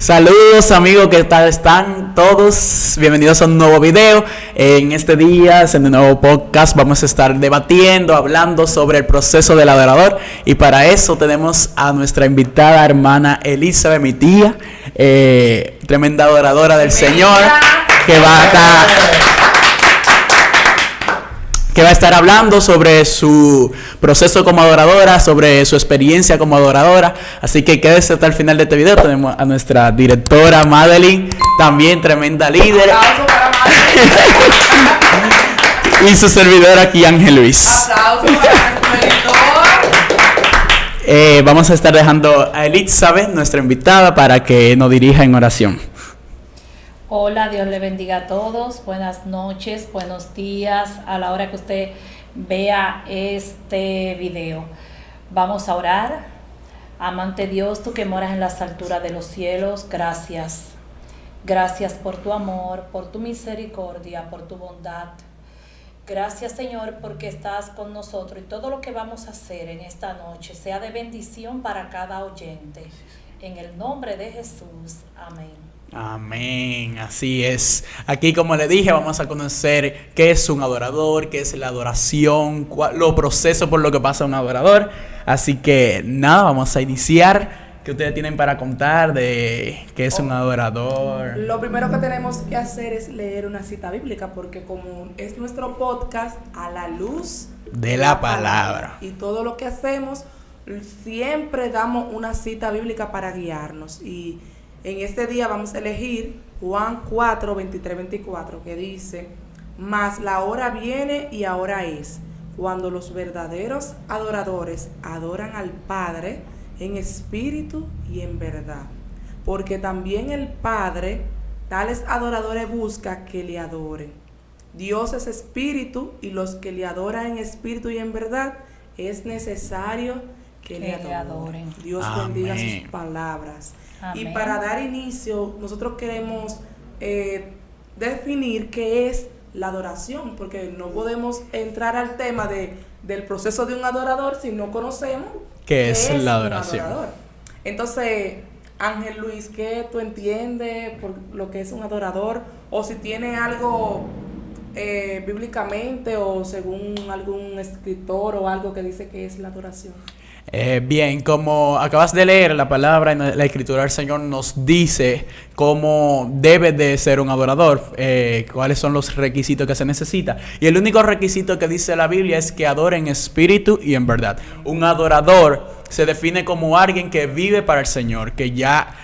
Saludos amigos, ¿qué tal están todos? Bienvenidos a un nuevo video. En este día, en el nuevo podcast, vamos a estar debatiendo, hablando sobre el proceso del adorador. Y para eso tenemos a nuestra invitada hermana Elizabeth, mi tía, tremenda adoradora del Señor, que va a estar hablando sobre su proceso como adoradora, sobre su experiencia como adoradora. Así que quédese hasta el final de este video. Tenemos a nuestra directora Madeline, también tremenda líder. Aplauso para Madeline. Y su servidor aquí, Ángel Luis. Aplauso para nuestro editor. Vamos a estar dejando a Elizabeth, nuestra invitada, para que nos dirija en oración. Hola, Dios le bendiga a todos. Buenas noches, buenos días a la hora que usted vea este video. Vamos a orar. Amante Dios, tú que moras en las alturas de los cielos, gracias. Gracias por tu amor, por tu misericordia, por tu bondad. Gracias, Señor, porque estás con nosotros y todo lo que vamos a hacer en esta noche sea de bendición para cada oyente. En el nombre de Jesús. Amén. Amén, así es. Aquí, como le dije, vamos a conocer qué es un adorador, qué es la adoración, los procesos por lo que pasa un adorador. Así que nada, vamos a iniciar. ¿Qué ustedes tienen para contar de qué es un adorador? Lo primero que tenemos que hacer es leer una cita bíblica, porque como es nuestro podcast a la luz de la palabra, y todo lo que hacemos, siempre damos una cita bíblica para guiarnos. Y en este día vamos a elegir Juan 4, 23, 24, que dice: mas la hora viene y ahora es, cuando los verdaderos adoradores adoran al Padre en espíritu y en verdad. Porque también el Padre tales adoradores busca que le adoren. Dios es espíritu, y los que le adoran en espíritu y en verdad es necesario que le adoren. Dios Amén. bendiga sus palabras. Amén. Y para dar inicio, nosotros queremos definir qué es la adoración, porque no podemos entrar al tema del proceso de un adorador si no conocemos ¿Qué es la adoración? Entonces, Ángel Luis, ¿qué tú entiendes por lo que es un adorador? O si tiene algo bíblicamente o según algún escritor o algo que dice que es la adoración. Bien, como acabas de leer la palabra en la escritura, el Señor nos dice cómo debe de ser un adorador, cuáles son los requisitos que se necesita. Y el único requisito que dice la Biblia es que adore en espíritu y en verdad. Un adorador se define como alguien que vive para el Señor, que ya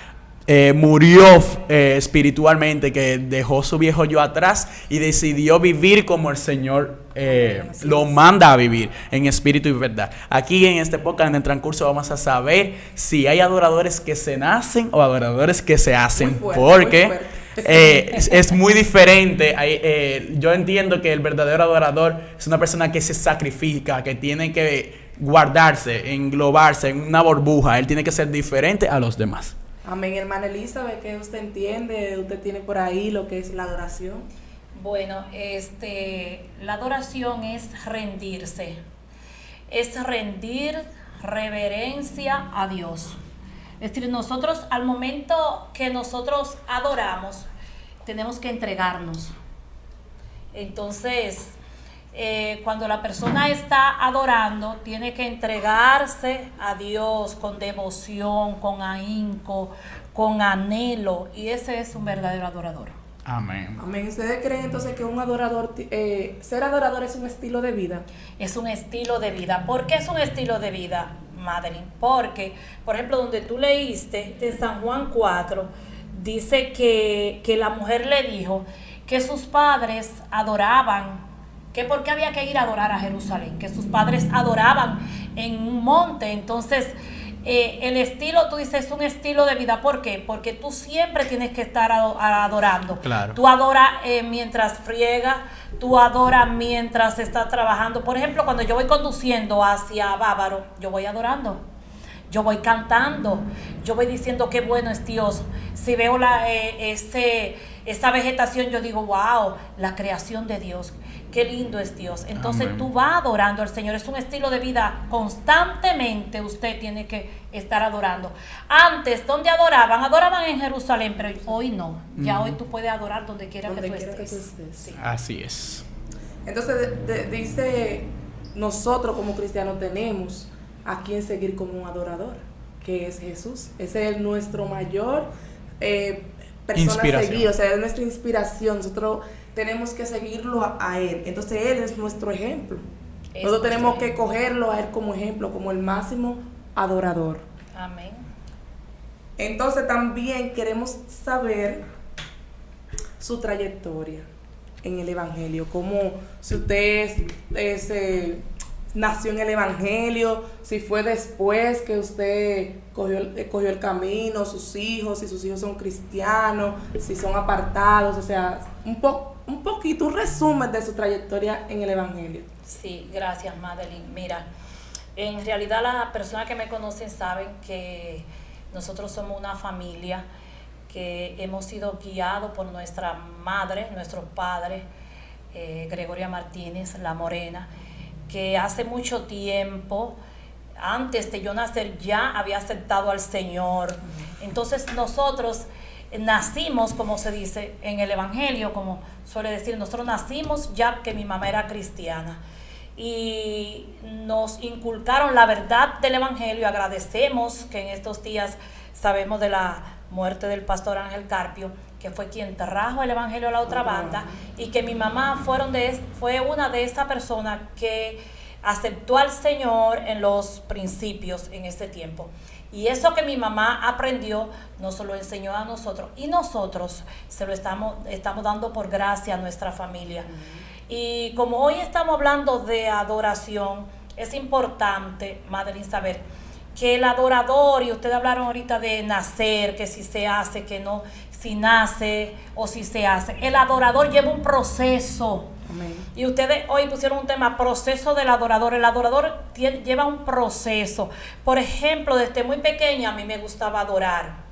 murió espiritualmente, que dejó su viejo yo atrás y decidió vivir como el Señor lo manda a vivir, en espíritu y verdad. Aquí en este podcast, en el transcurso, vamos a saber si hay adoradores que se nacen o adoradores que se hacen, porque es muy diferente. Yo entiendo que el verdadero adorador es una persona que se sacrifica, que tiene que guardarse, englobarse en una burbuja. Él tiene que ser diferente a los demás. Amén. Hermana Elizabeth, ¿qué usted entiende? ¿Usted tiene por ahí lo que es la adoración? Bueno, la adoración es rendirse, es rendir reverencia a Dios. Es decir, nosotros al momento que nosotros adoramos, tenemos que entregarnos. Entonces, cuando la persona está adorando, tiene que entregarse a Dios con devoción, con ahínco, con anhelo, y ese es un verdadero adorador. Amén. Amén. ¿Ustedes creen entonces que un adorador, ser adorador es un estilo de vida? Es un estilo de vida. ¿Por qué es un estilo de vida, Madeline? Porque, por ejemplo, donde tú leíste en San Juan 4, dice que la mujer le dijo que sus padres adoraban, que por qué había que ir a adorar a Jerusalén, que sus padres adoraban en un monte. Entonces, el estilo, tú dices, es un estilo de vida. ¿Por qué? Porque tú siempre tienes que estar adorando. Claro. Tú adoras mientras friegas, tú adoras mientras estás trabajando. Por ejemplo, cuando yo voy conduciendo hacia Bávaro, yo voy adorando. yo voy cantando, yo voy diciendo qué bueno es Dios. Si veo esa vegetación, yo digo, wow, la creación de Dios, qué lindo es Dios. Entonces Amén. tú vas adorando al Señor. Es un estilo de vida, constantemente usted tiene que estar adorando. Antes, ¿dónde adoraban? Adoraban en Jerusalén, pero hoy no. Ya hoy tú puedes adorar donde quiera que tú estés. Sí. Así es. Entonces dice, nosotros como cristianos tenemos a quien seguir como un adorador, que es Jesús. Ese es nuestro mayor persona a seguir, o sea, es nuestra inspiración. Nosotros tenemos que seguirlo a Él. Entonces Él es nuestro ejemplo. Nosotros tenemos que cogerlo a Él como ejemplo, como el máximo adorador. Amén. Entonces también queremos saber su trayectoria en el Evangelio, como si usted nació en el Evangelio, si fue después que usted cogió el camino, sus hijos, si sus hijos son cristianos, si son apartados, o sea, un poquito, un resumen de su trayectoria en el Evangelio. Sí, gracias, Madeline. Mira, en realidad las personas que me conocen saben que nosotros somos una familia que hemos sido guiados por nuestra madre, nuestros padres, Gregoria Martínez, la Morena, que hace mucho tiempo, antes de yo nacer, ya había aceptado al Señor. Entonces nosotros nacimos, como se dice en el Evangelio, como suele decir, nosotros nacimos ya que mi mamá era cristiana. Y nos inculcaron la verdad del Evangelio. Agradecemos que en estos días sabemos de la muerte del pastor Ángel Carpio, que fue quien trajo el Evangelio a la otra banda, y que mi mamá fue una de esas personas que aceptó al Señor en los principios en ese tiempo. Y eso que mi mamá aprendió, nos lo enseñó a nosotros, y nosotros se lo estamos dando por gracia a nuestra familia. Y como hoy estamos hablando de adoración, es importante, Madeline, saber que el adorador, y ustedes hablaron ahorita de nacer, que si se hace, que no, si nace o si se hace. El adorador lleva un proceso. Amén. Y ustedes hoy pusieron un tema, proceso del adorador. El adorador lleva un proceso. Por ejemplo, desde muy pequeña a mí me gustaba adorar.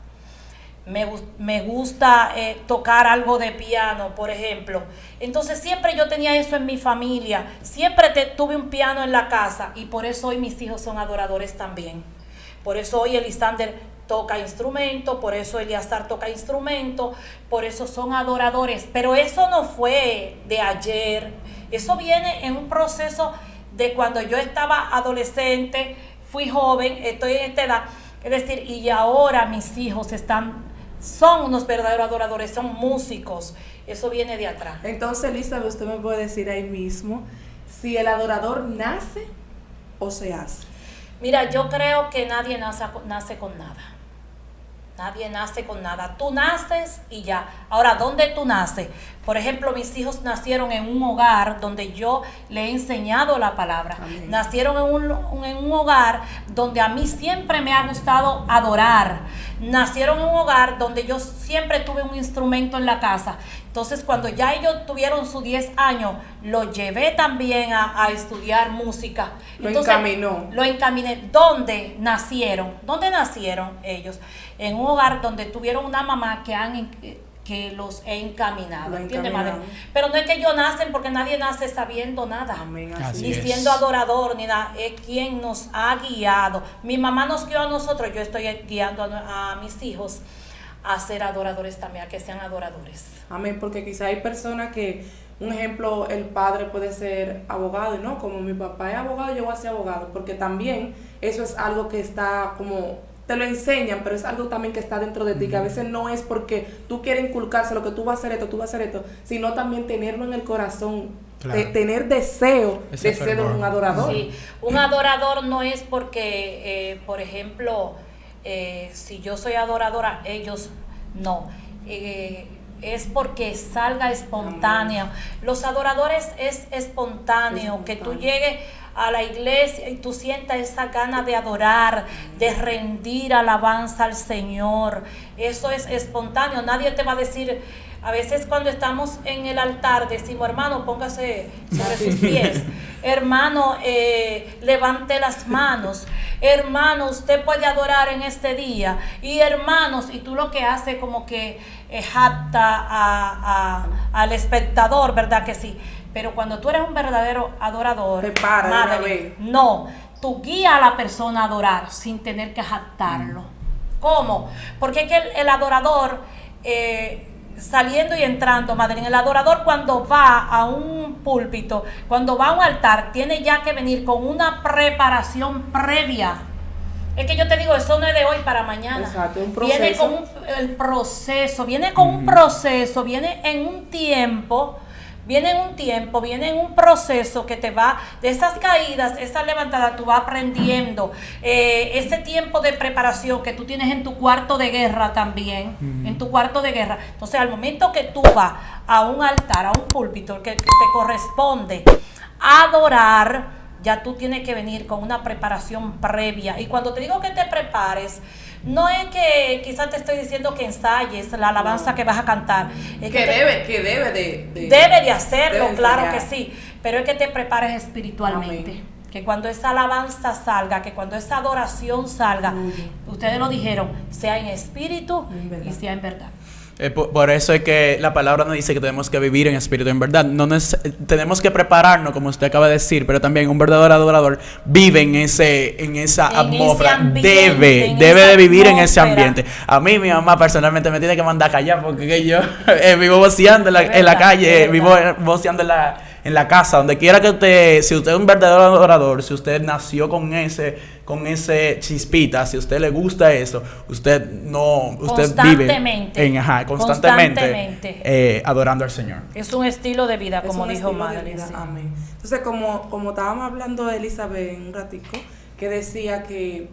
Me gusta tocar algo de piano, por ejemplo. Entonces siempre yo tenía eso en mi familia. Siempre tuve un piano en la casa, y por eso hoy mis hijos son adoradores también. Por eso hoy Elisander toca instrumento, por eso Eliazar toca instrumento, por eso son adoradores. Pero eso no fue de ayer. Eso viene en un proceso de cuando yo estaba adolescente, fui joven, estoy en esta edad. Es decir, y ahora mis hijos son unos verdaderos adoradores, son músicos. Eso viene de atrás. Entonces, Elizabeth, usted me puede decir ahí mismo si el adorador nace o se hace. Mira, yo creo que nadie nace con nada. Nadie nace con nada. Tú naces y ya. Ahora, ¿dónde tú naces? Por ejemplo, mis hijos nacieron en un hogar donde yo le he enseñado la palabra. Amén. Nacieron en un hogar donde a mí siempre me ha gustado adorar. Nacieron en un hogar donde yo siempre tuve un instrumento en la casa. Entonces, cuando ya ellos tuvieron sus 10 años, lo llevé también a estudiar música. Entonces, lo encaminé. ¿Dónde nacieron? ¿Dónde nacieron ellos? En un hogar donde tuvieron una mamá que los he encaminado, ¿entiendes, madre? Pero no es que ellos nacen, porque nadie nace sabiendo nada. Amén, Ni siendo adorador, ni nada. Es quien nos ha guiado. Mi mamá nos guió a nosotros, yo estoy guiando a mis hijos a ser adoradores también, a que sean adoradores. Amén, porque quizá hay personas que, un ejemplo, el padre puede ser abogado, y no, como mi papá es abogado, yo voy a ser abogado, porque también eso es algo que está como, te lo enseñan, pero es algo también que está dentro de ti, que a veces no es porque tú quieres inculcarse lo que tú vas a hacer esto, sino también tenerlo en el corazón, claro. Tener deseo Ese de ser un adorador. Sí, un adorador no es porque, por ejemplo, si yo soy adoradora, ellos no. Es porque salga espontáneo. Los adoradores es espontáneo, que tú llegues a la iglesia y tú sientas esa gana de adorar, de rendir alabanza al Señor. Eso es espontáneo. Nadie te va a decir, A veces cuando estamos en el altar decimos, hermano, póngase sobre sus pies. Hermano, levante las manos. Hermano, usted puede adorar en este día. Y hermanos, y tú lo que haces como que jacta al espectador, ¿verdad que sí? Pero cuando tú eres un verdadero adorador, te para madre, de una vez. no, tú guías a la persona a adorar sin tener que jactarlo. ¿Cómo? Porque es que el adorador, saliendo y entrando, madre, el adorador cuando va a un púlpito, cuando va a un altar, tiene ya que venir con una preparación previa. Es que yo te digo, eso no es de hoy para mañana. Exacto, un proceso. Viene con el proceso, viene con un proceso, viene en un tiempo. Viene en un proceso que te va, de esas caídas, esas levantadas, tú vas aprendiendo. Ese tiempo de preparación que tú tienes en tu cuarto de guerra también, en tu cuarto de guerra. Entonces, al momento que tú vas a un altar, a un púlpito, que te corresponde adorar, ya tú tienes que venir con una preparación previa. Y cuando te digo que te prepares, no es que quizás te estoy diciendo que ensayes la alabanza que vas a cantar. Es debe de hacerlo, debe claro ensayar. que sí. Pero es que te prepares espiritualmente. Amén. Que cuando esa alabanza salga, que cuando esa adoración salga, ustedes lo dijeron, sea en espíritu y sea en verdad. Por eso es que la palabra nos dice que tenemos que vivir en espíritu, en verdad. Tenemos que prepararnos, como usted acaba de decir, pero también un verdadero adorador vive en esa atmósfera. Debe de vivir en ese ambiente. A mí, mi mamá personalmente me tiene que mandar a callar porque yo vivo voceando en la calle, vivo voceando en la casa, donde quiera que usted, si usted es un verdadero adorador, si usted nació con ese chispita, si a usted le gusta eso, usted vive constantemente adorando al Señor. Es un estilo de vida, como dijo Madre. Sí. Amén. Entonces, como estábamos hablando de Elizabeth en un ratico, que decía que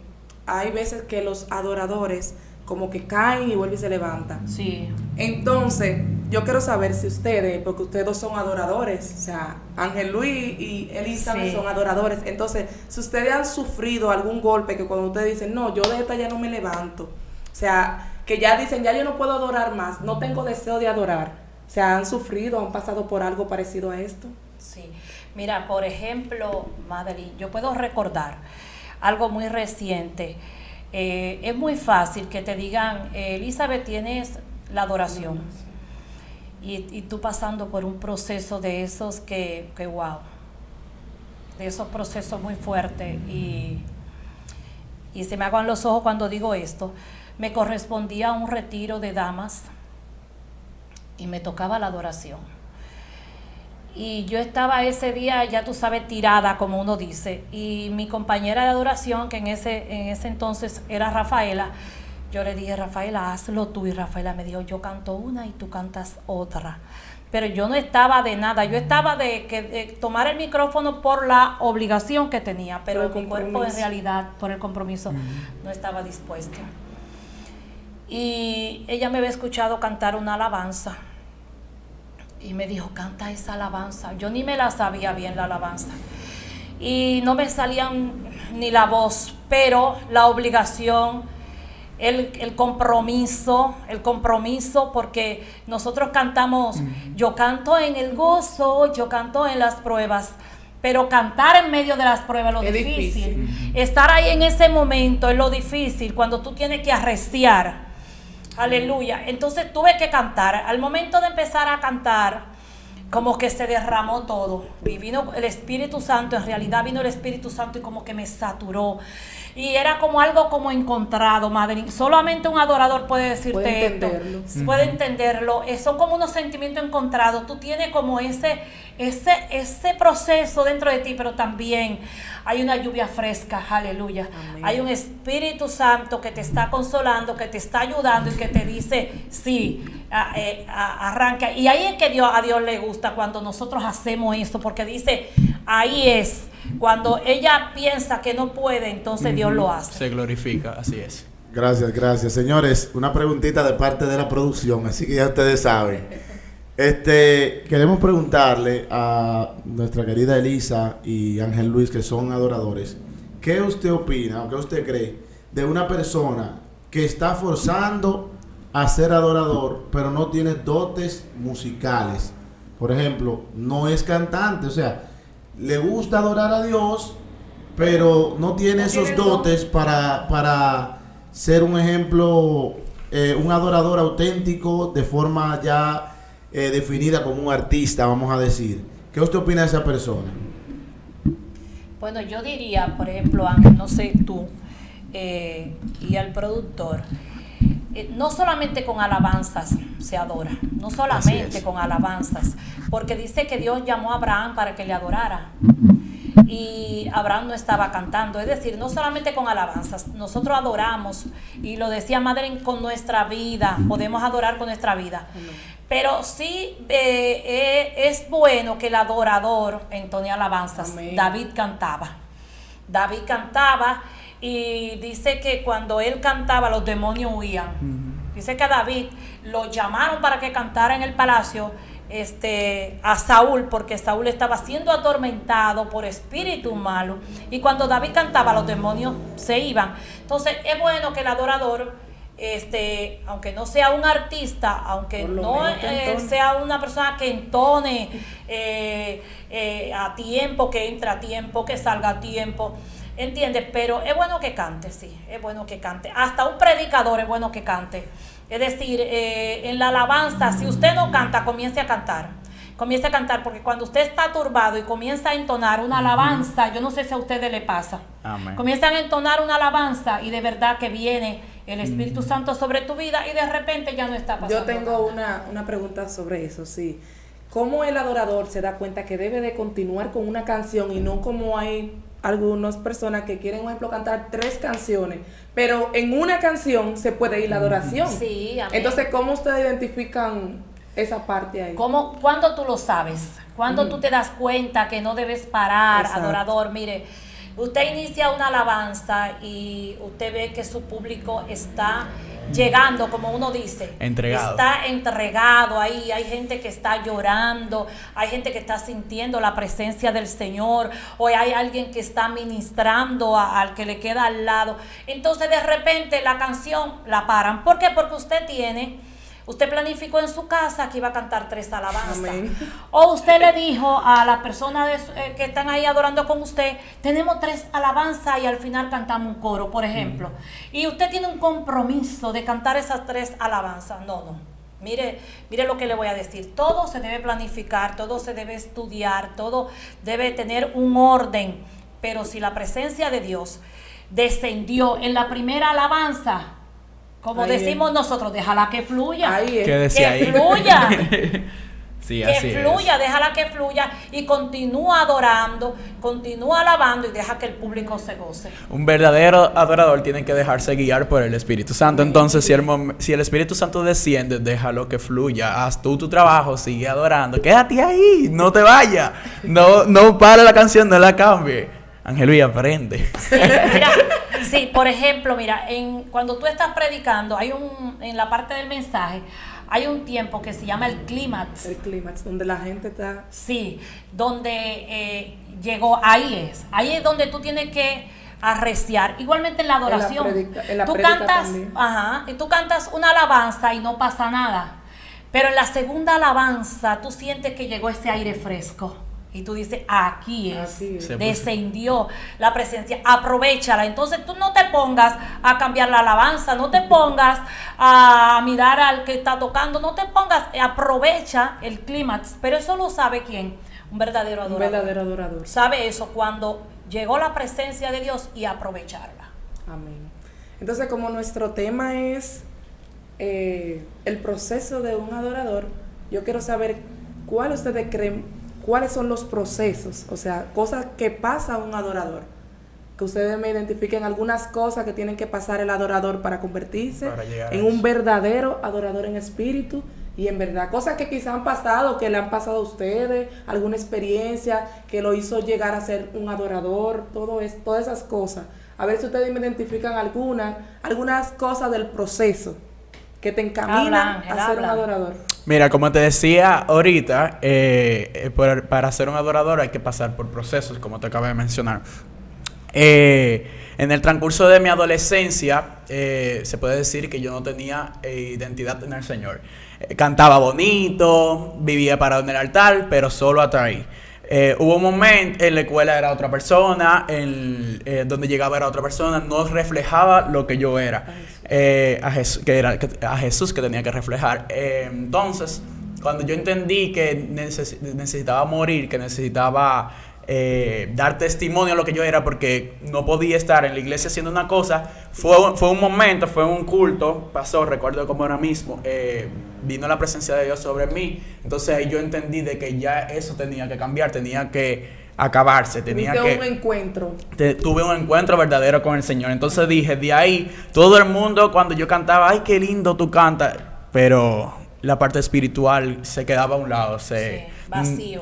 hay veces que los adoradores como que caen y vuelven y se levantan. Sí. Entonces, yo quiero saber si ustedes, porque ustedes dos son adoradores, o sea, Ángel Luis y Elizabeth son adoradores. Entonces, si ustedes han sufrido algún golpe que cuando ustedes dicen, no, yo de esta ya no me levanto, o sea, que ya dicen, ya yo no puedo adorar más, no tengo deseo de adorar, o sea, han sufrido, han pasado por algo parecido a esto. Sí. Mira, por ejemplo, Madeline, yo puedo recordar algo muy reciente. Es muy fácil que te digan, Elizabeth, tienes la adoración. Y tú pasando por un proceso de esos que wow, de esos procesos muy fuertes. Y se me aguan los ojos cuando digo esto. Me correspondía un retiro de damas y me tocaba la adoración. Y yo estaba ese día, ya tú sabes, tirada, como uno dice. Y mi compañera de adoración, que en ese entonces era Rafaela, yo le dije, Rafaela, hazlo tú. Y Rafaela me dijo, yo canto una y tú cantas otra. Pero yo no estaba de nada, yo estaba de tomar el micrófono por la obligación que tenía, pero mi cuerpo en realidad, por el compromiso, no estaba dispuesto. Y ella me había escuchado cantar una alabanza. Y me dijo, canta esa alabanza. Yo ni me la sabía bien, la alabanza. Y no me salían ni la voz, pero la obligación, el compromiso, porque nosotros cantamos, yo canto en el gozo, yo canto en las pruebas. Pero cantar en medio de las pruebas es lo difícil. Estar ahí en ese momento es lo difícil, cuando tú tienes que arreciar. Aleluya. Entonces tuve que cantar. Al momento de empezar a cantar, como que se derramó todo. Y vino el Espíritu Santo, en realidad vino el Espíritu Santo y como que me saturó. Y era como algo como encontrado, madre. Solamente un adorador puede decirte esto. Puede entenderlo. Son como unos sentimientos encontrados. Tú tienes como ese proceso dentro de ti, pero también hay una lluvia fresca, aleluya. Amén. Hay un Espíritu Santo que te está consolando, que te está ayudando y que te dice, sí, arranca. Y ahí es que a Dios le gusta cuando nosotros hacemos esto, porque dice, ahí es. Cuando ella piensa que no puede, entonces Dios lo hace. Se glorifica, así es. Gracias. Señores, una preguntita de parte de la producción, así que ya ustedes saben. Queremos preguntarle a nuestra querida Elisa y Ángel Luis, que son adoradores, ¿qué usted opina o qué usted cree de una persona que está forzando a ser adorador, pero no tiene dotes musicales. Por ejemplo, no es cantante, o sea, le gusta adorar a Dios, pero no tiene esos dotes para ser un ejemplo, un adorador auténtico de forma ya definida como un artista, vamos a decir. ¿Qué usted opina de esa persona? Bueno, yo diría, por ejemplo, Ángel, no sé tú, y al productor, no solamente con alabanzas se adora, no solamente con alabanzas, porque dice que Dios llamó a Abraham para que le adorara. Y Abraham no estaba cantando, es decir, no solamente con alabanzas, nosotros adoramos, y lo decía Madeleine, con nuestra vida, podemos adorar con nuestra vida. Pero sí es bueno que el adorador entone alabanzas. Amén. David cantaba y dice que cuando él cantaba los demonios huían. Dice que a David lo llamaron para que cantara en el palacio a Saúl, porque Saúl estaba siendo atormentado por espíritus malos, y cuando David cantaba los demonios se iban. Entonces es bueno que el adorador, aunque no sea un artista, aunque no sea una persona que entone a tiempo, que entre a tiempo, que salga a tiempo, ¿entiendes? Pero es bueno que cante, sí, es bueno que cante. Hasta un predicador es bueno que cante. Es decir, en la alabanza, si usted no canta, comience a cantar. Comience a cantar, porque cuando usted está turbado y comienza a entonar una alabanza, yo no sé si a ustedes le pasa. Amén. Comienzan a entonar una alabanza y de verdad que viene el Espíritu Santo sobre tu vida y de repente ya no está pasando. Yo tengo una pregunta sobre eso, sí. ¿Cómo el adorador se da cuenta que debe de continuar con una canción y no como hay algunas personas que quieren, por ejemplo, cantar 3 canciones, pero en una canción se puede ir la adoración? Sí, amén. Entonces, ¿cómo ustedes identifican esa parte ahí? ¿Cuándo tú lo sabes? ¿Cuándo tú te das cuenta que no debes parar? Exacto. Adorador, mire, usted inicia una alabanza y usted ve que su público está llegando, como uno dice, está entregado ahí, hay gente que está llorando, hay gente que está sintiendo la presencia del Señor, o hay alguien que está ministrando al que le queda al lado. Entonces de repente la canción la paran. ¿Por qué? Porque usted planificó en su casa que iba a cantar 3 alabanzas. Amén. O usted le dijo a las personas que están ahí adorando con usted, tenemos 3 alabanzas y al final cantamos un coro, por ejemplo. Y usted tiene un compromiso de cantar esas 3 alabanzas. No. Mire lo que le voy a decir. Todo se debe planificar, todo se debe estudiar, todo debe tener un orden. Pero si la presencia de Dios descendió en la primera alabanza, como decimos nosotros, déjala que fluya. Que fluya. Sí, que fluya, déjala que fluya y continúa adorando, continúa alabando y deja que el público se goce. Un verdadero adorador tiene que dejarse guiar por el Espíritu Santo. Entonces, si el Espíritu Santo desciende, déjalo que fluya. Haz tú tu trabajo, sigue adorando. Quédate ahí, no te vayas. No pare la canción, no la cambie. Ángel Luis, aprende. Sí, mira, sí, por ejemplo, mira, cuando tú estás predicando, en la parte del mensaje, hay un tiempo que se llama el clímax. El clímax, donde la gente está... Sí, donde llegó, ahí es donde tú tienes que arreciar. Igualmente en la adoración. Tú cantas, y tú cantas una alabanza y no pasa nada. Pero en la segunda alabanza, tú sientes que llegó ese aire fresco. Y tú dices, aquí es. Descendió la presencia, aprovéchala. Entonces tú no te pongas a cambiar la alabanza, no te pongas a mirar al que está tocando, no te pongas, aprovecha el clímax. Pero eso lo sabe ¿quién? Un verdadero adorador. Un verdadero adorador. Sabe eso, cuando llegó la presencia de Dios y aprovecharla. Amén. Entonces, como nuestro tema es el proceso de un adorador, yo quiero saber cuál ustedes creen. ¿Cuáles son los procesos? O sea, cosas que pasa un adorador. Que ustedes me identifiquen algunas cosas que tienen que pasar el adorador para convertirse en un verdadero adorador en espíritu y en verdad. Cosas que quizás han pasado, que le han pasado a ustedes, alguna experiencia que lo hizo llegar a ser un adorador, todas esas cosas. A ver si ustedes me identifican algunas cosas del proceso que te encaminan a ser un adorador. Mira, como te decía ahorita, para ser un adorador hay que pasar por procesos, como te acabo de mencionar. En el transcurso de mi adolescencia, se puede decir que yo no tenía identidad en el Señor. Cantaba bonito, vivía parado en el altar, pero solo hasta ahí. Hubo un momento en la escuela era otra persona, donde llegaba era otra persona, no reflejaba lo que yo era, a Jesús que tenía que reflejar. Entonces, cuando yo entendí que necesitaba morir, que necesitaba dar testimonio a lo que yo era, porque no podía estar en la iglesia haciendo una cosa, fue un momento, fue un culto, pasó, recuerdo como ahora mismo, vino la presencia de Dios sobre mí. Entonces ahí yo entendí de que ya eso tenía que cambiar, tenía que acabarse, tenía que... un encuentro. Tuve un encuentro verdadero con el Señor. Entonces dije, de ahí, todo el mundo cuando yo cantaba, ay, qué lindo tú cantas, pero la parte espiritual se quedaba a un lado,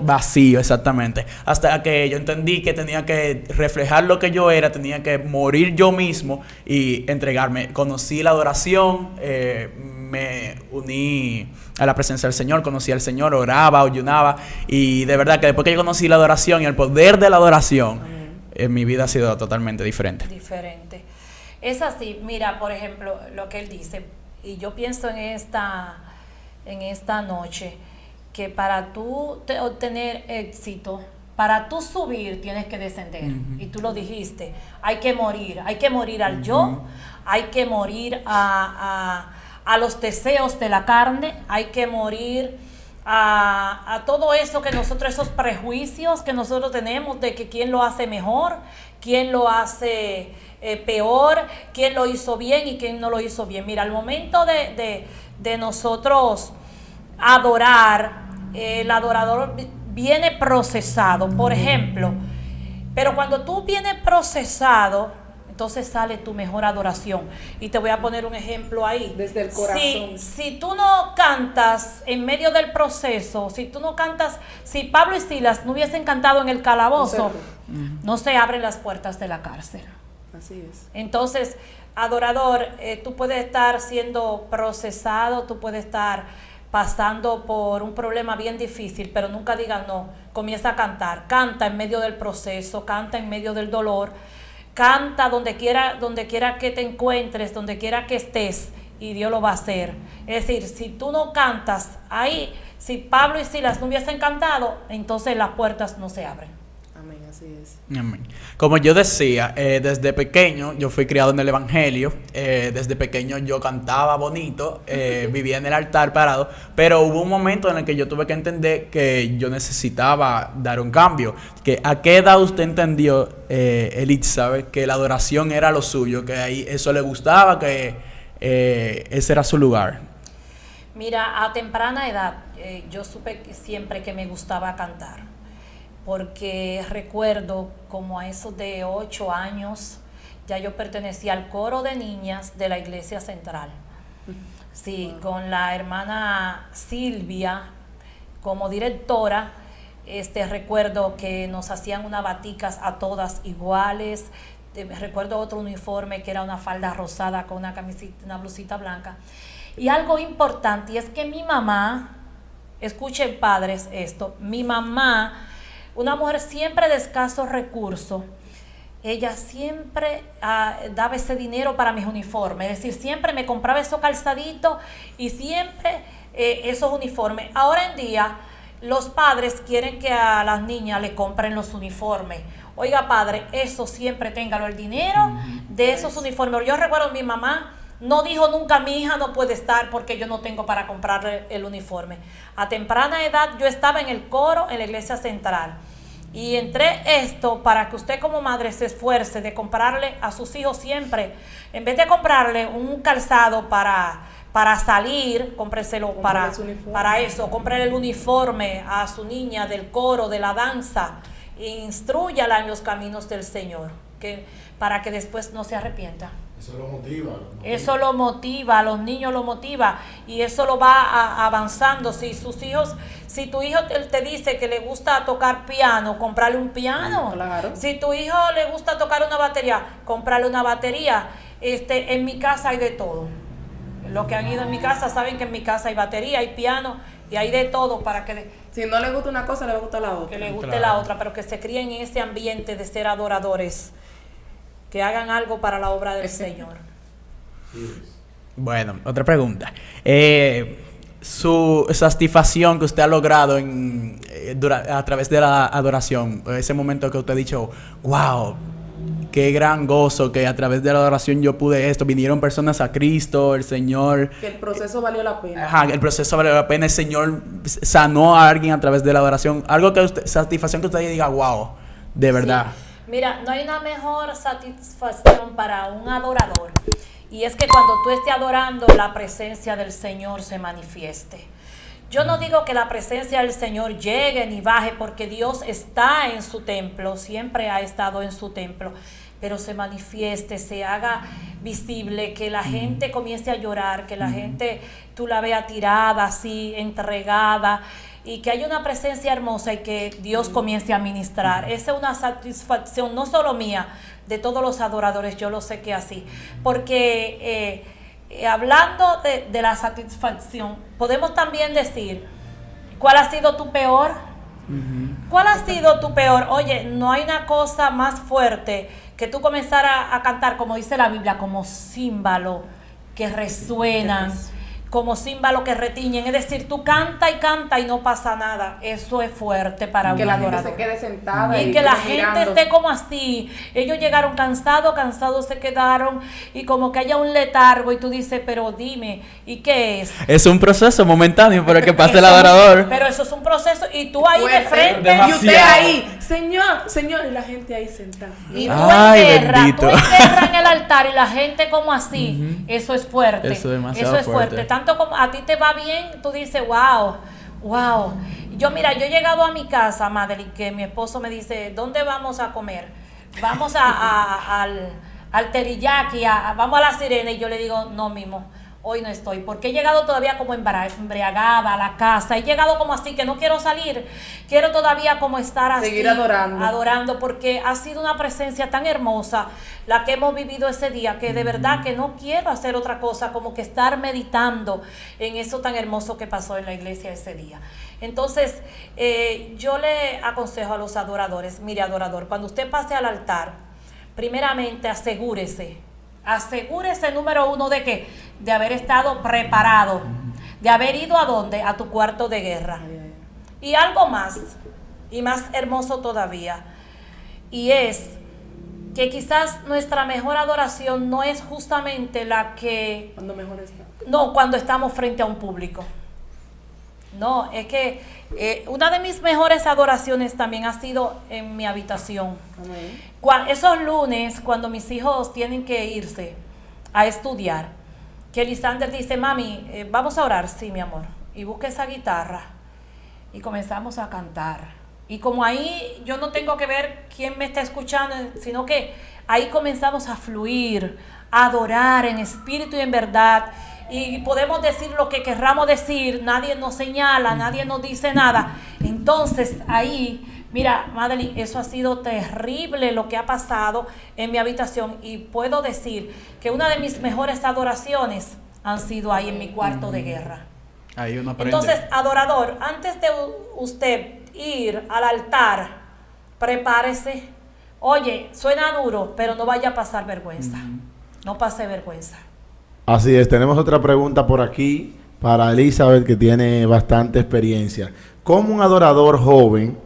vacío, exactamente. Hasta que yo entendí que tenía que reflejar lo que yo era, tenía que morir yo mismo y entregarme. Conocí la adoración, me uní a la presencia del Señor, conocí al Señor, oraba, ayunaba, y de verdad que después que yo conocí la adoración y el poder de la adoración, mi vida ha sido totalmente diferente. Es así, mira, por ejemplo, lo que él dice, y yo pienso en esta noche, que para tú obtener éxito, para tú subir tienes que descender. Y tú lo dijiste, hay que morir al yo, hay que morir a los deseos de la carne, hay que morir a todo eso que nosotros, esos prejuicios que nosotros tenemos de que quién lo hace mejor, quién lo hace peor, quién lo hizo bien y quién no lo hizo bien. Mira, al momento de nosotros adorar, el adorador viene procesado, por ejemplo, pero cuando tú vienes procesado, entonces sale tu mejor adoración. Y te voy a poner un ejemplo ahí. Desde el corazón. Si tú no cantas en medio del proceso, si Pablo y Silas no hubiesen cantado en el calabozo, no se abren las puertas de la cárcel. Así es. Entonces, adorador, tú puedes estar siendo procesado, tú puedes estar pasando por un problema bien difícil, pero nunca digas no. Comienza a cantar, canta en medio del proceso, canta en medio del dolor, canta donde quiera que te encuentres, donde quiera que estés, y Dios lo va a hacer. Es decir, si tú no cantas ahí, si Pablo y Silas no hubiesen cantado, entonces las puertas no se abren. Amén, así es. Amén. Como yo decía, desde pequeño yo fui criado en el Evangelio, desde pequeño yo cantaba bonito, vivía en el altar parado, pero hubo un momento en el que yo tuve que entender que yo necesitaba dar un cambio. ¿A qué edad usted entendió, Elizabeth, que la adoración era lo suyo, que ahí eso le gustaba, que ese era su lugar? Mira, a temprana edad yo supe siempre que me gustaba cantar, porque recuerdo como a esos de 8 años ya yo pertenecía al coro de niñas de la iglesia central. Sí, con la hermana Silvia como directora. Recuerdo que nos hacían unas baticas a todas iguales. Recuerdo otro uniforme que era una falda rosada con una camisita, una blusita blanca. Y algo importante, y es que mi mamá, escuchen padres esto, mi mamá, una mujer siempre de escasos recursos, ella siempre daba ese dinero para mis uniformes, es decir, siempre me compraba esos calzaditos y siempre esos uniformes. Ahora en día los padres quieren que a las niñas le compren los uniformes. Oiga, padre, eso siempre téngalo, el dinero de esos uniformes. Yo recuerdo mi mamá no dijo nunca, mi hija no puede estar porque yo no tengo para comprarle el uniforme. A temprana edad yo estaba en el coro en la iglesia central. Y entre esto, para que usted como madre se esfuerce de comprarle a sus hijos siempre, en vez de comprarle un calzado para salir, cómpreselo para eso, cómprele el uniforme a su niña del coro, de la danza, e instrúyala en los caminos del Señor, para que después no se arrepienta. Eso lo motiva. Eso lo motiva, a los niños lo motiva y eso lo va avanzando. Si tu hijo te dice que le gusta tocar piano, comprarle un piano. Claro. Si tu hijo le gusta tocar una batería, comprarle una batería. En mi casa hay de todo. Los que han ido en mi casa saben que en mi casa hay batería, hay piano y hay de todo para que... Si no le gusta una cosa, le va a gustar la otra. Que le guste la otra, pero que se críen en ese ambiente de ser adoradores. que hagan algo para la obra del Señor. Bueno, otra pregunta. Su satisfacción que usted ha logrado a través de la adoración, ese momento que usted ha dicho, wow, qué gran gozo que a través de la adoración yo pude esto, vinieron personas a Cristo, el Señor... Que el proceso valió la pena. Ajá, el proceso valió la pena, el Señor sanó a alguien a través de la adoración, algo que satisfacción que usted diga, wow, de verdad. Sí. Mira, no hay una mejor satisfacción para un adorador, y es que cuando tú estés adorando, la presencia del Señor se manifieste. Yo no digo que la presencia del Señor llegue ni baje, porque Dios está en su templo, siempre ha estado en su templo, pero se manifieste, se haga visible, que la gente comience a llorar, que la gente tú la veas tirada así, entregada, y que haya una presencia hermosa y que Dios comience a ministrar. Esa es una satisfacción no solo mía, de todos los adoradores, yo lo sé que así, porque hablando de la satisfacción, podemos también decir, ¿cuál ha sido tu peor? ¿Cuál ha sido tu peor? Oye, no hay una cosa más fuerte que tú comenzar a cantar, como dice la Biblia, como címbalo que resuenan, como címbalo que retiñen. Es decir, tú canta y no pasa nada. Eso es fuerte para un adorador. Que la gente se quede sentada y que la gente esté como así. Ellos llegaron cansados se quedaron, y como que haya un letargo y tú dices, pero dime, ¿y qué es? Es un proceso momentáneo por el que pasa el adorador. Pero eso es un proceso, y tú ahí de frente, demasiado. Y usted ahí, Señor, y la gente ahí sentada. y tú Ay, en guerra, bendito. tú en guerra en el altar y la gente como así. Eso es fuerte. Eso es demasiado Eso es fuerte. Tanto como a ti te va bien, tú dices, wow. Yo he llegado a mi casa, Madeline, que mi esposo me dice, ¿dónde vamos a comer? Vamos al teriyaki, vamos a la Sirena, y yo le digo, no, mimo, hoy no estoy, porque he llegado todavía como embriagada a la casa, he llegado como así, que no quiero salir, quiero todavía como estar así, seguir adorando, porque ha sido una presencia tan hermosa la que hemos vivido ese día, que de verdad que no quiero hacer otra cosa como que estar meditando en eso tan hermoso que pasó en la iglesia ese día. Entonces, yo le aconsejo a los adoradores, mire, adorador, cuando usted pase al altar, primeramente asegúrese, número uno, ¿de qué? De haber estado preparado, de haber ido ¿a dónde? A tu cuarto de guerra. Y algo más, y más hermoso todavía, y es que quizás nuestra mejor adoración no es justamente la que... Cuando mejor está. No, cuando estamos frente a un público. No, es que una de mis mejores adoraciones también ha sido en mi habitación. Esos lunes, cuando mis hijos tienen que irse a estudiar, que Lisander dice, mami, vamos a orar. Sí, mi amor. Y busca esa guitarra y comenzamos a cantar. Y como ahí yo no tengo que ver quién me está escuchando, sino que ahí comenzamos a fluir, a adorar en espíritu y en verdad. Y podemos decir lo que querramos decir, nadie nos señala, nadie nos dice nada. Entonces ahí, mira, Madeline, eso ha sido terrible lo que ha pasado en mi habitación, y puedo decir que una de mis mejores adoraciones han sido ahí en mi cuarto de guerra. Ahí uno aprende. Entonces, adorador, antes de usted ir al altar, prepárese. Oye, suena duro, pero no vaya a pasar vergüenza. No pase vergüenza. Así es, tenemos otra pregunta por aquí para Elizabeth, que tiene bastante experiencia. ¿Cómo un adorador joven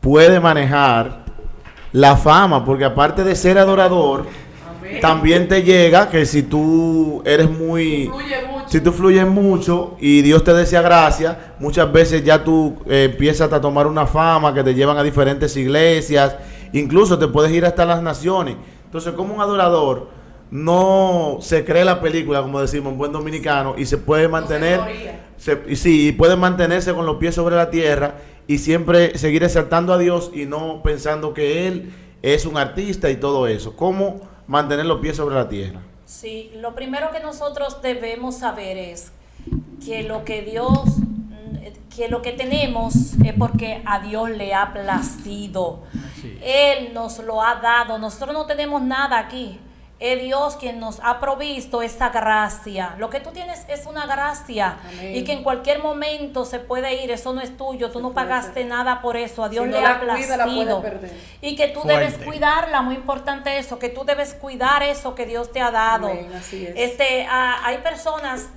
puede manejar la fama? Porque aparte de ser adorador, también te llega que si tú eres si tú fluyes mucho y Dios te desea gracia, muchas veces ya tú empiezas a tomar una fama que te llevan a diferentes iglesias, incluso te puedes ir hasta las naciones. Entonces, como un adorador no se cree la película, como decimos en buen dominicano, y se puede mantener, y puede mantenerse con los pies sobre la tierra y siempre seguir exaltando a Dios y no pensando que Él es un artista y todo eso. ¿Cómo mantener los pies sobre la tierra? Sí, lo primero que nosotros debemos saber es que lo que tenemos es porque a Dios le ha placido. Él nos lo ha dado. Nosotros no tenemos nada aquí. Es Dios quien nos ha provisto esa gracia. Lo que tú tienes es una gracia. Amén. Y que en cualquier momento se puede ir. Eso no es tuyo. Tú no pagaste nada por eso. A Dios Si le no ha la cuida, la puede placido. perder. Y que tú Fuerte. debes cuidarla. Muy importante eso. Que tú debes cuidar eso que Dios te ha dado. Amén, así es. Hay personas,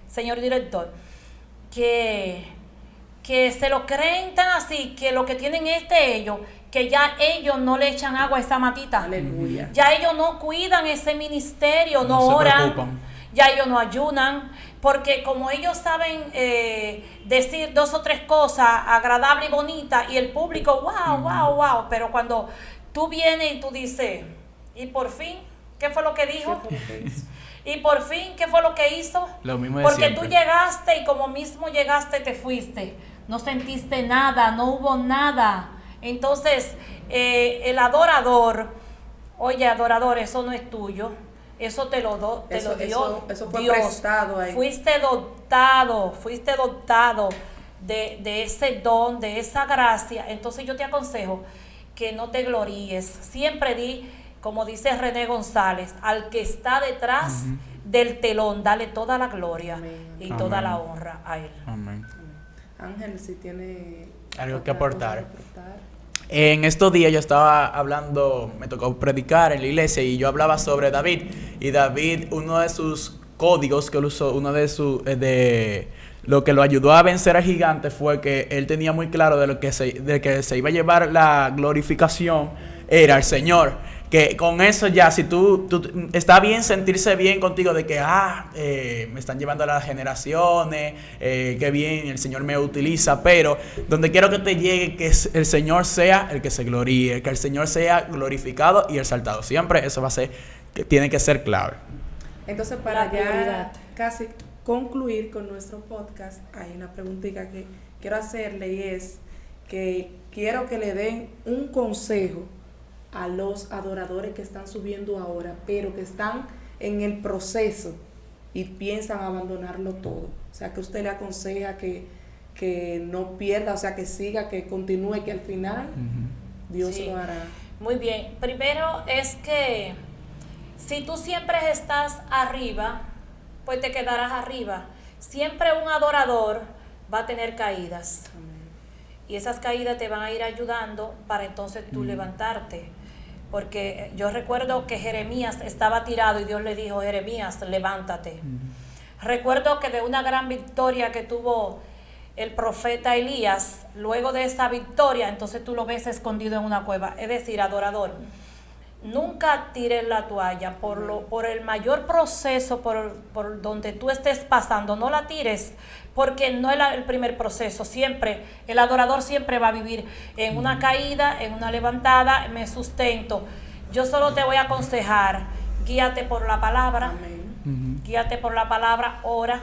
señor director, que se lo creen tan así, que lo que tienen es de ellos, que ya ellos no le echan agua a esa matita. Aleluya. Ya ellos no cuidan ese ministerio, no No se oran, preocupan. ya ellos no ayunan, porque como ellos saben decir 2 o 3 cosas agradables y bonitas, y el público, wow, wow, wow, pero cuando tú vienes y tú dices, y por fin, ¿qué fue lo que dijo? ¿Qué fue lo que hizo? Y por fin, ¿qué fue lo que hizo? Lo mismo de Porque siempre. tú llegaste y como mismo llegaste te fuiste. No sentiste nada, no hubo nada. Entonces, el adorador, oye, adorador, eso no es tuyo. Eso te lo dio Eso fue Dios. prestado ahí. Fuiste dotado de ese don, de esa gracia. Entonces yo te aconsejo que no te gloríes. Siempre di, como dice René González, al que está detrás del telón, dale toda la gloria Amén. y toda Amén. la honra a él. Amén. Ángel, si tiene Algo que otra cosa aportar. que aportar. En estos días yo estaba hablando, me tocó predicar en la iglesia y yo hablaba sobre David. Y David, uno de sus códigos que él usó, uno de lo que lo ayudó a vencer al gigante fue que él tenía muy claro de que se iba a llevar la glorificación era el Señor. Que con eso ya, si tú está bien sentirse bien contigo de que, me están llevando a las generaciones, qué bien, el Señor me utiliza, pero donde quiero que te llegue, que el Señor sea el que se gloríe, que el Señor sea glorificado y exaltado. Siempre eso va a ser, que tiene que ser clave. Entonces, para La ya prioridad. casi concluir con nuestro podcast, hay una preguntita que quiero hacerle y es que quiero que le den un consejo a los adoradores que están subiendo ahora, pero que están en el proceso y piensan abandonarlo todo. O sea, que usted le aconseja que no pierda, o sea, que siga, que continúe, que al final Dios Sí. lo hará. Muy bien. Primero es que si tú siempre estás arriba, pues te quedarás arriba. Siempre un adorador va a tener caídas. Amén. Y esas caídas te van a ir ayudando para entonces tú levantarte. Porque yo recuerdo que Jeremías estaba tirado y Dios le dijo, Jeremías, levántate. Recuerdo que de una gran victoria que tuvo el profeta Elías, luego de esa victoria, entonces tú lo ves escondido en una cueva. Es decir, adorador, nunca tires la toalla por el mayor proceso por donde tú estés pasando. No la tires porque no es el primer proceso. Siempre, el adorador siempre va a vivir en una caída, en una levantada, me sustento. Yo solo te voy a aconsejar, guíate por la palabra. Amén. Guíate por la palabra, ora,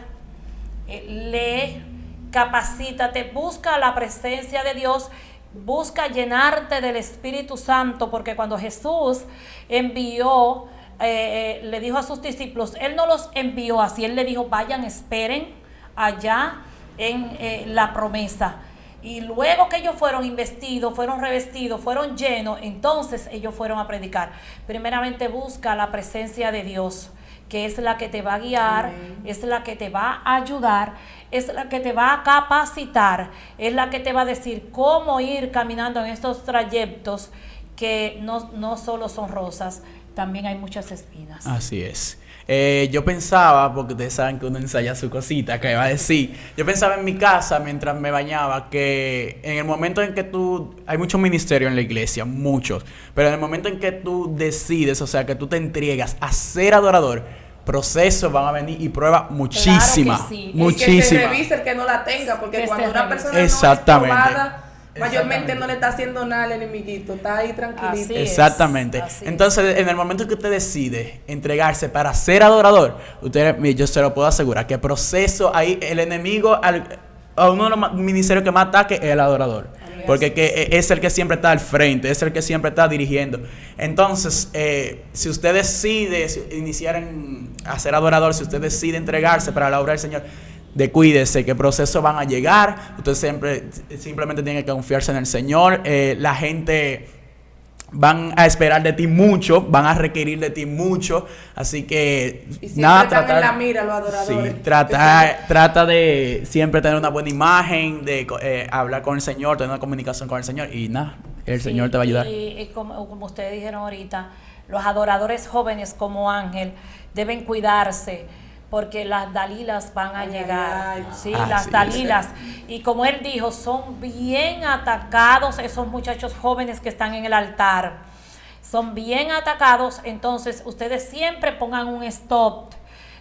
lee, capacítate, busca la presencia de Dios, busca llenarte del Espíritu Santo, porque cuando Jesús envió, le dijo a sus discípulos, Él no los envió así, Él le dijo, vayan, esperen allá en la promesa. Y luego que ellos fueron investidos, fueron revestidos, fueron llenos, entonces ellos fueron a predicar. Primeramente busca la presencia de Dios, que es la que te va a guiar, Amén. es la que te va a ayudar, es la que te va a capacitar, es la que te va a decir cómo ir caminando en estos trayectos que no solo son rosas, también hay muchas espinas. Así es. Yo pensaba, porque ustedes saben que uno ensaya su cosita, que va a decir. Yo pensaba en mi casa mientras me bañaba que en el momento en que hay muchos ministerios en la iglesia, muchos, pero en el momento en que tú decides, o sea, que tú te entregas a ser adorador, procesos van a venir y pruebas muchísimas, Claro que sí. El que se muchísimas. revise, el que no la tenga, porque Que cuando se una revise. persona Exactamente. no es probada, mayormente Exactamente. no le está haciendo nada al enemiguito, está ahí tranquilito. Así es. Exactamente. así Entonces, en el momento que usted decide entregarse para ser adorador, yo se lo puedo asegurar que el proceso ahí, el enemigo, a uno de los ministerios que más ataque es el adorador. Porque es el que siempre está al frente, es el que siempre está dirigiendo. Entonces, si usted decide iniciar a ser adorador, si usted decide entregarse para la obra del Señor, descuídese que procesos van a llegar. Usted simplemente tiene que confiarse en el Señor. La gente van a esperar de ti mucho, van a requerir de ti mucho, así que Y siempre nada, están en la mira los adoradores. sí, trata de siempre tener una buena imagen, de hablar con el Señor, tener una comunicación con el Señor y nada, el Sí, Señor te va a ayudar. Y como ustedes dijeron ahorita, los adoradores jóvenes como Ángel deben cuidarse porque las Dalilas van a Ay, llegar. ay, ay. Sí, Ah, las sí, Dalilas. Y como él dijo, son bien atacados esos muchachos jóvenes que están en el altar. Son bien atacados, entonces ustedes siempre pongan un stop.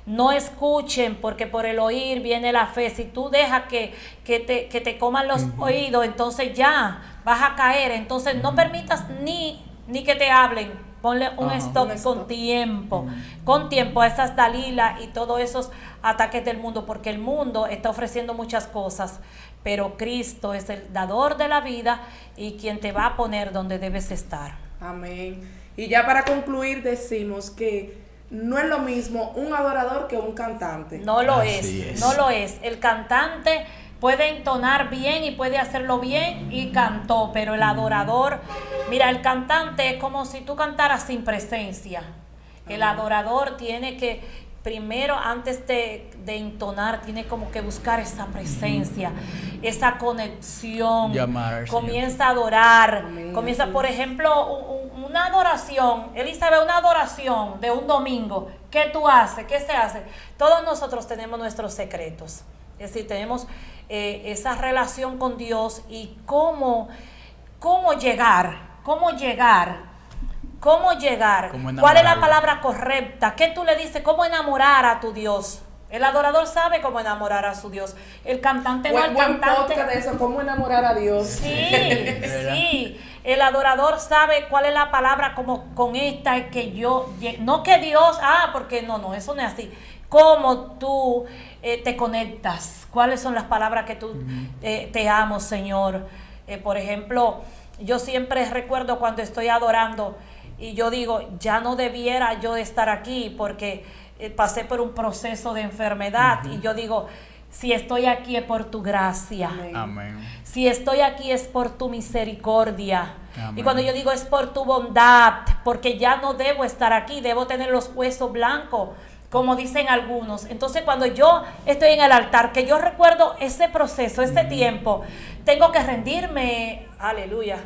No escuchen, porque por el oír viene la fe. Si tú dejas que te coman los oídos, entonces ya vas a caer. Entonces no permitas ni que te hablen. Ponle un Ajá. stop, Un stop. con tiempo. Con tiempo a esas Dalilas y todos esos ataques del mundo, porque el mundo está ofreciendo muchas cosas, pero Cristo es el dador de la vida y quien te va a poner donde debes estar. Amén. Y ya para concluir decimos que no es lo mismo un adorador que un cantante. No lo Así es. no lo es. El cantante puede entonar bien y puede hacerlo bien y cantó, pero el adorador, mira, el cantante es como si tú cantaras sin presencia. El adorador tiene que, primero, antes de entonar, tiene como que buscar esa presencia, esa conexión. Llamar al Señor. Comienza a adorar. Amén. Comienza, por ejemplo, una adoración. Elizabeth, una adoración de un domingo. ¿Qué tú haces? ¿Qué se hace? Todos nosotros tenemos nuestros secretos. Es decir, tenemos esa relación con Dios y cómo llegar. ¿Cómo llegar? Cómo ¿Cuál es la enamorarlo. palabra correcta? ¿Qué tú le dices? ¿Cómo enamorar a tu Dios? El adorador sabe cómo enamorar a su Dios. El cantante no, el Buen cantante. podcast de eso, cómo enamorar a Dios. Sí, ¿Verdad? sí. El adorador sabe cuál es la palabra como con esta es que no que Dios, porque no, eso no es así. Cómo tú te conectas, cuáles son las palabras que tú te amo, Señor. Por ejemplo, yo siempre recuerdo cuando estoy adorando y yo digo, ya no debiera yo estar aquí porque pasé por un proceso de enfermedad y yo digo, si estoy aquí es por tu gracia. Amén. Amén. Si estoy aquí es por tu misericordia. Amén. Y cuando yo digo es por tu bondad, porque ya no debo estar aquí, debo tener los huesos blancos, como dicen algunos. Entonces cuando yo estoy en el altar, que yo recuerdo ese proceso, ese tiempo, tengo que rendirme, aleluya.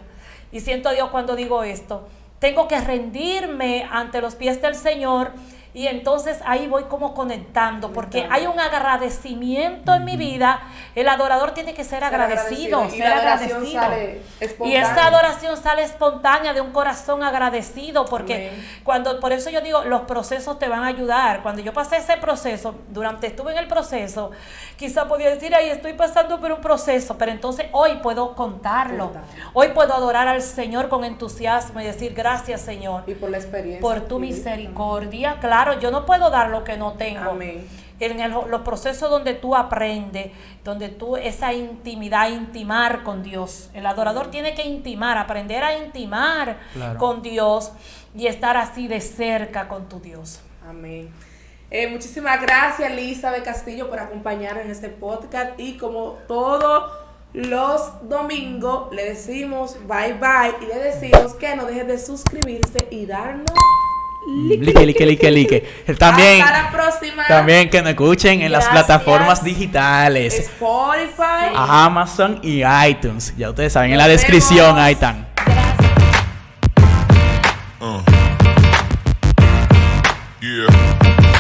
Y siento a Dios cuando digo esto, tengo que rendirme ante los pies del Señor. Y entonces ahí voy como conectando, porque hay un agradecimiento en mi vida. El adorador tiene que ser agradecido, Y ser la adoración agradecido. sale Y espontánea. esa adoración sale espontánea de un corazón agradecido, porque Amén. por eso yo digo, los procesos te van a ayudar. Cuando yo pasé ese proceso, estuve en el proceso, quizá podía decir, ay, estoy pasando por un proceso, pero entonces hoy puedo contarlo. Hoy puedo adorar al Señor con entusiasmo y decir, gracias, Señor, Y por la experiencia. por tu vivida. misericordia. Claro, yo no puedo dar lo que no tengo. Amén. En los procesos donde tú aprendes, donde tú esa intimidad, intimar con Dios. El adorador tiene que intimar, aprender a intimar Claro. con Dios y estar así de cerca con tu Dios. Amén. Muchísimas gracias, Elizabeth Castillo, por acompañarnos en este podcast. Y como todos los domingos, le decimos bye bye y le decimos que no dejes de suscribirse y darnos Like. También, hasta la próxima. también que nos escuchen en las Gracias. plataformas digitales, Spotify. Amazon y iTunes. Ya ustedes saben, en la Nos descripción vemos. ahí están. Gracias. Yeah.